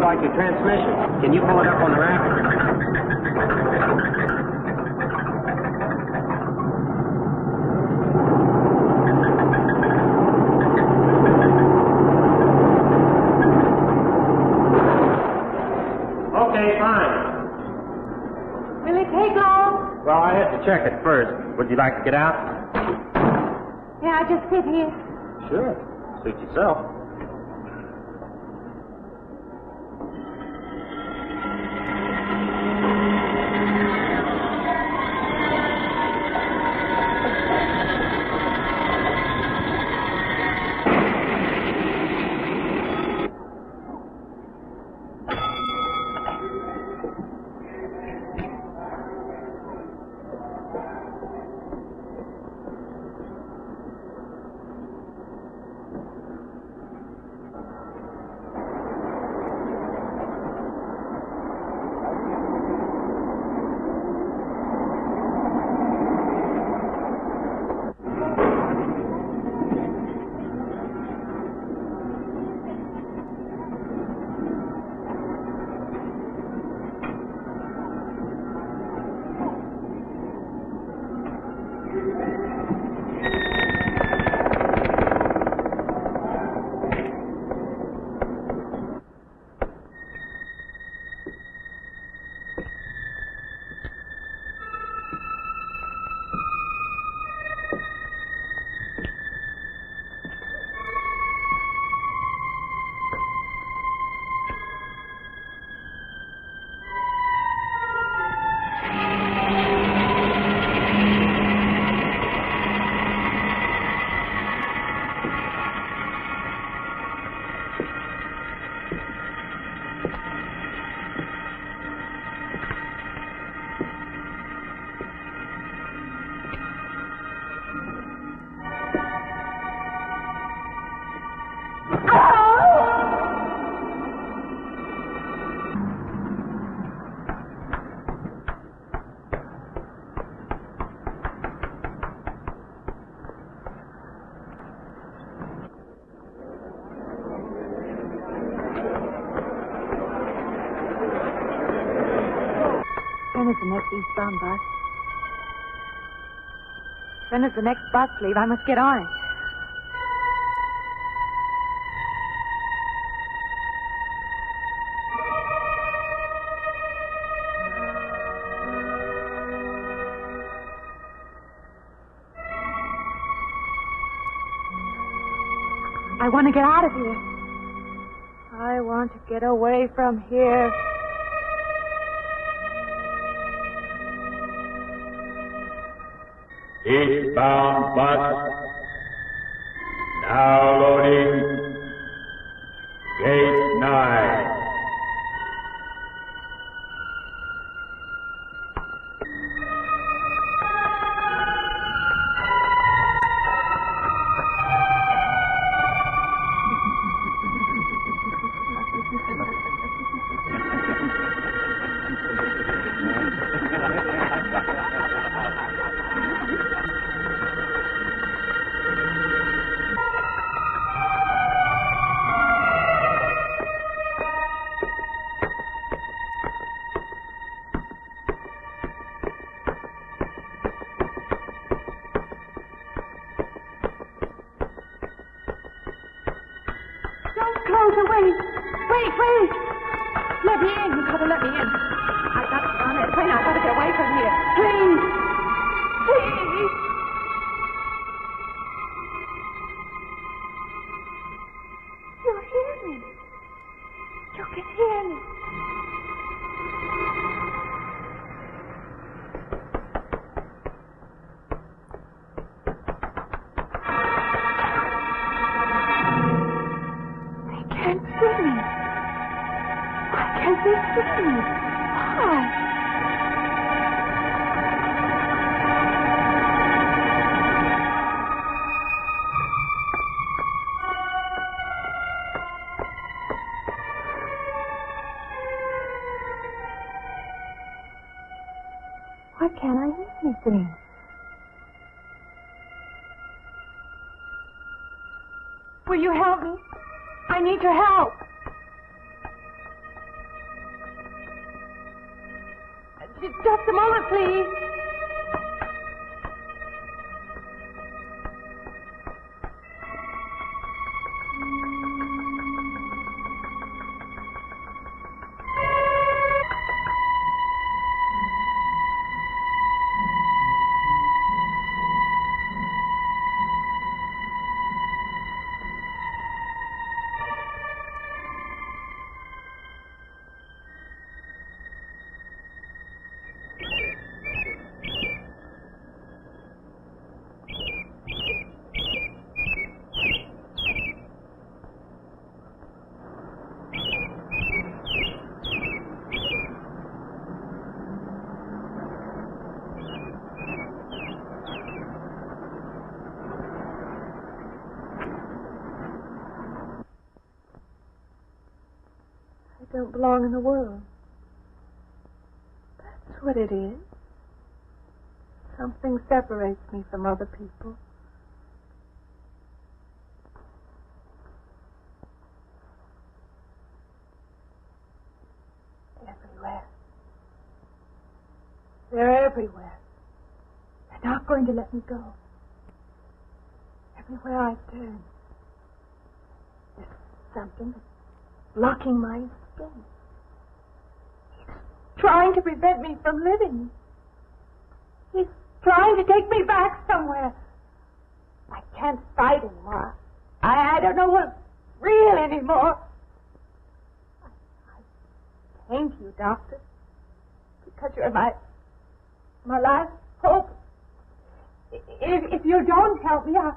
like your transmission. Can you pull it up on the rack? Okay, fine. Will it take long? Well, I have to check it first. Would you like to get out? Yeah, I just sit here. Sure. Suit yourself. When is the next eastbound bus? When does the next bus leave? I must get on it. I want to get out of here. I want to get away from here. Eastbound bus. Now loading. Gate 9. Close away. Wait. Let me in. You gotta let me in. I got to get on that train. I gotta get away from here. Please. You hear me. You can hear me. Why can't I hear anything? Will you help me? I need your help. Just a moment, please. I don't belong in the world. That's what it is. Something separates me from other people. Everywhere. They're everywhere. They're not going to let me go. Everywhere I turn, there's something that's blocking my skin. He's trying to prevent me from living. He's trying to take me back somewhere. I can't fight anymore. I don't know what's real anymore. I thank you, Doctor, because you're my last hope. If you don't help me, I'll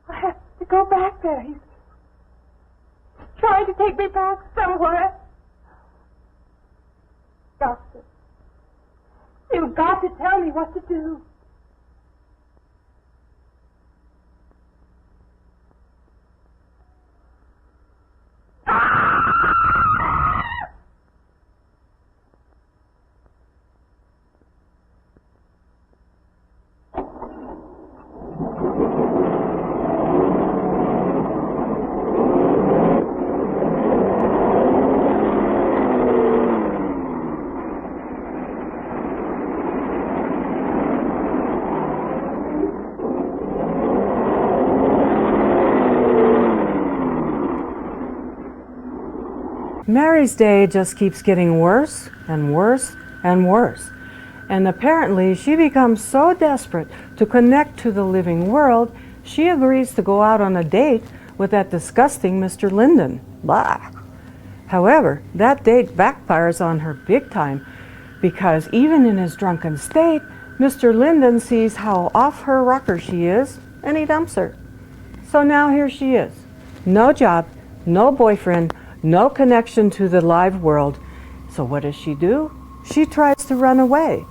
have to go back there. He's trying to take me back somewhere. Doctor, you've got to tell me what to do. Mary's day just keeps getting worse and worse and worse. And apparently she becomes so desperate to connect to the living world, she agrees to go out on a date with that disgusting Mr. Linden. Blah. However, that date backfires on her big time, because even in his drunken state, Mr. Linden sees how off her rocker she is, and he dumps her. So now here she is. No job, no boyfriend, no connection to the live world. So what does she do? She tries to run away,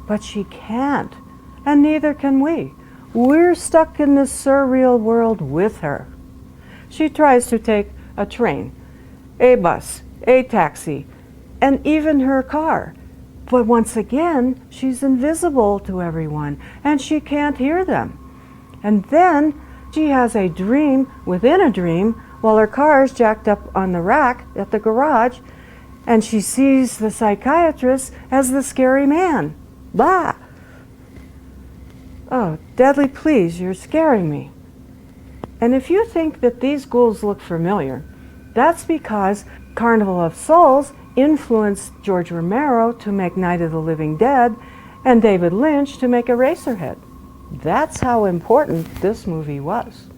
but she can't, and neither can we. We're stuck in this surreal world with her. She tries to take a train, a bus, a taxi, and even her car. But once again, she's invisible to everyone, and she can't hear them. And then she has a dream within a dream while her car is jacked up on the rack at the garage, and she sees the psychiatrist as the scary man. Blah! Oh, Deadly, please, you're scaring me. And if you think that these ghouls look familiar, that's because Carnival of Souls influenced George Romero to make Night of the Living Dead and David Lynch to make Eraserhead. That's how important this movie was.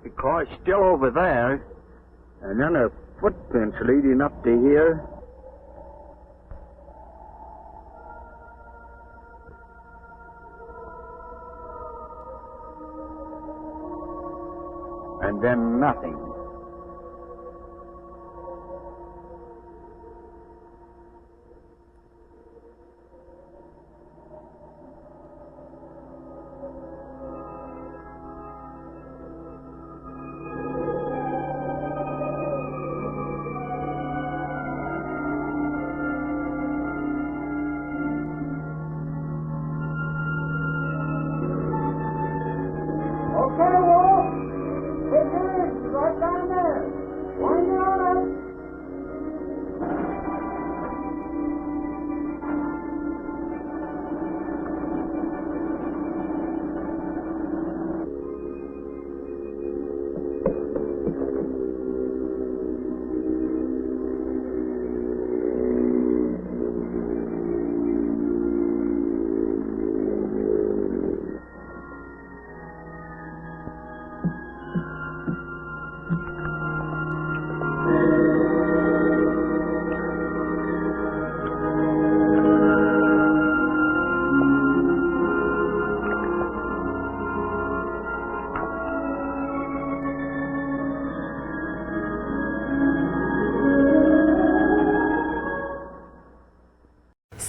The car's still over there, and then her footprints leading up to here. And then nothing.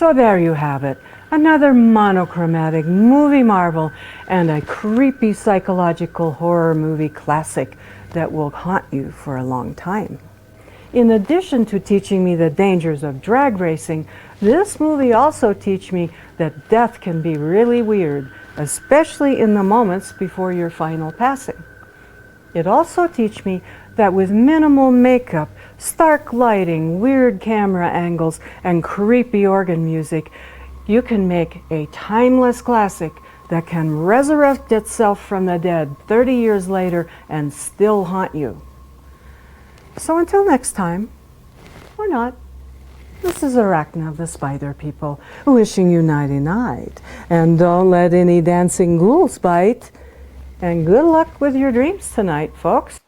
So there you have it, another monochromatic movie marvel and a creepy psychological horror movie classic that will haunt you for a long time. In addition to teaching me the dangers of drag racing, this movie also teaches me that death can be really weird, especially in the moments before your final passing. It also teaches me that with minimal makeup, stark lighting, weird camera angles, and creepy organ music, you can make a timeless classic that can resurrect itself from the dead 30 years later and still haunt you. So until next time, or not, this is Arachna of the Spider People, wishing you nighty-night. And don't let any dancing ghouls bite. And good luck with your dreams tonight, folks.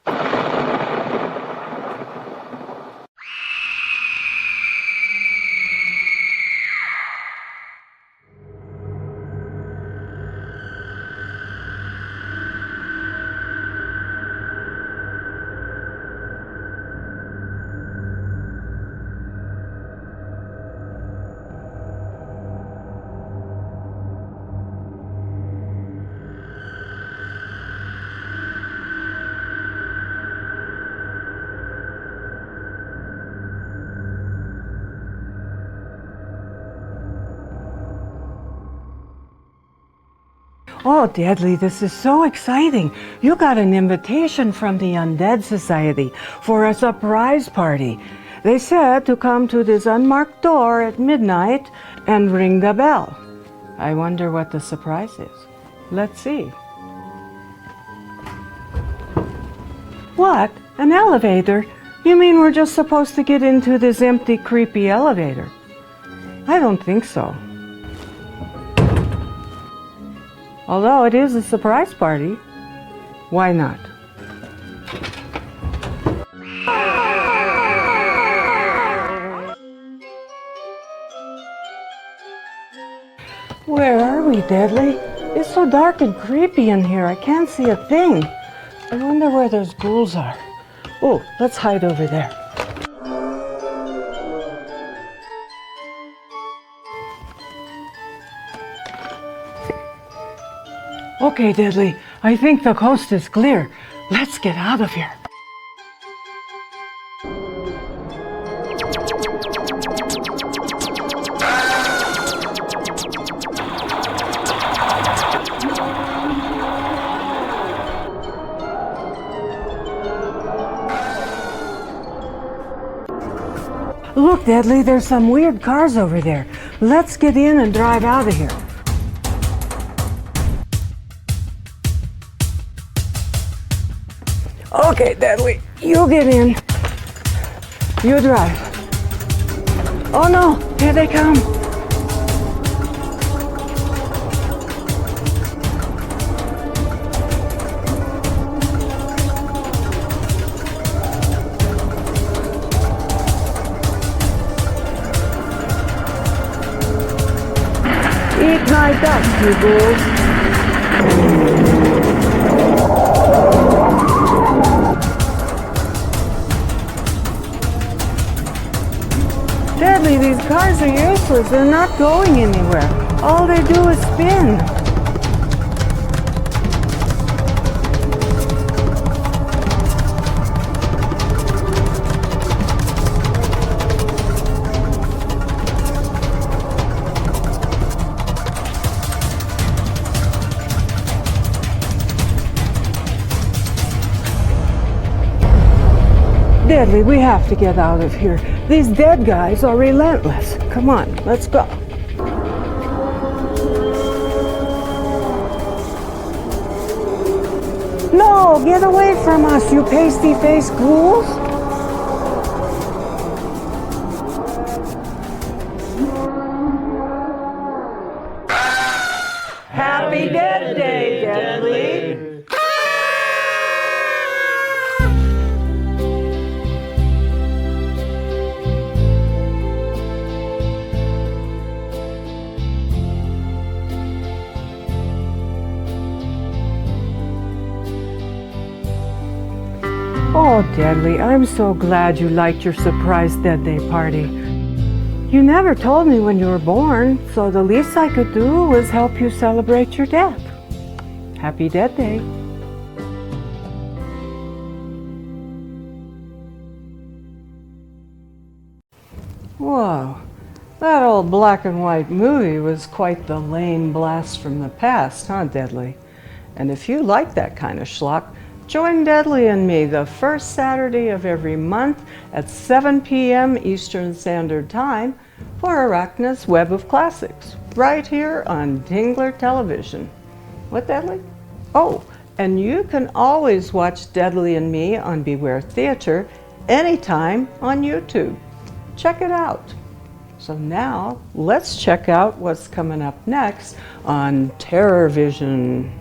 Oh, Deadly, this is so exciting. You got an invitation from the Undead Society for a surprise party. They said to come to this unmarked door at midnight and ring the bell. I wonder what the surprise is. Let's see. What? An elevator? You mean we're just supposed to get into this empty, creepy elevator? I don't think so. Although it is a surprise party, why not? Where are we, Deadly? It's so dark and creepy in here, I can't see a thing. I wonder where those ghouls are. Oh, let's hide over there. Okay, Deadly, I think the coast is clear. Let's get out of here. Look, Deadly, there's some weird cars over there. Let's get in and drive out of here. Okay, Deadly, you get in. You drive. Oh no, here they come. Eat my dust, you ghouls. Deadly, these cars are useless. They're not going anywhere. All they do is spin. Deadly, we have to get out of here. These dead guys are relentless. Come on, let's go. No, get away from us, you pasty-faced ghouls. Happy Dead Day, Deadly. Oh, Deadly, I'm so glad you liked your surprise Dead Day party. You never told me when you were born, so the least I could do was help you celebrate your death. Happy Dead Day. Whoa, that old black and white movie was quite the lame blast from the past, huh, Deadly? And if you like that kind of schlock, join Deadly and me the first Saturday of every month at 7 p.m. Eastern Standard Time for Arachna's Web of Classics, right here on Tingler Television. What, Deadly? Oh, and you can always watch Deadly and me on Beware Theater anytime on YouTube. Check it out. So now, let's check out what's coming up next on Terror Vision.